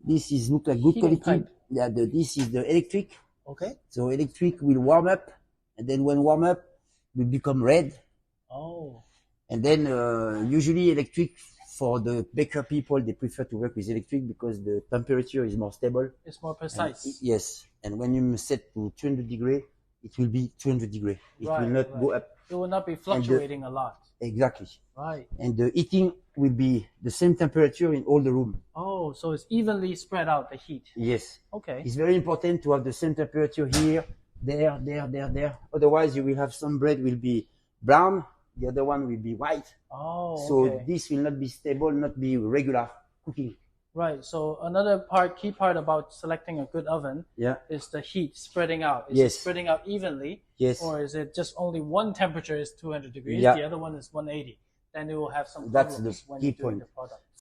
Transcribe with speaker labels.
Speaker 1: This is look like good
Speaker 2: Heating
Speaker 1: quality.
Speaker 2: pipe.
Speaker 1: Yeah, this is the electric.
Speaker 2: Okay.
Speaker 1: So electric will warm up, and then when warm up, will become red.
Speaker 2: Oh.
Speaker 1: And then usually electric for the baker people, they prefer to work with electric because the temperature is more stable.
Speaker 2: It's more precise.
Speaker 1: Yes, and when you set to 200 degree, it will be 200 degree. It will not go up.
Speaker 2: It will not be fluctuating a lot.
Speaker 1: Exactly.
Speaker 2: Right.
Speaker 1: And the heating will be the same temperature in all the room.
Speaker 2: Oh, so it's evenly spread out, the heat.
Speaker 1: Yes.
Speaker 2: Okay.
Speaker 1: It's very important to have the same temperature here, there, there, there, there. Otherwise, you will have some bread will be brown, the other one will be white.
Speaker 2: Oh,
Speaker 1: So
Speaker 2: okay.
Speaker 1: this will not be stable, not be regular cooking.
Speaker 2: Right. So another key part about selecting a good oven is the heat spreading out. Is it spreading out evenly?
Speaker 1: Yes.
Speaker 2: Or is it just only one temperature is 200 degrees, the other one is 180? Then it will have some problems when you do the product.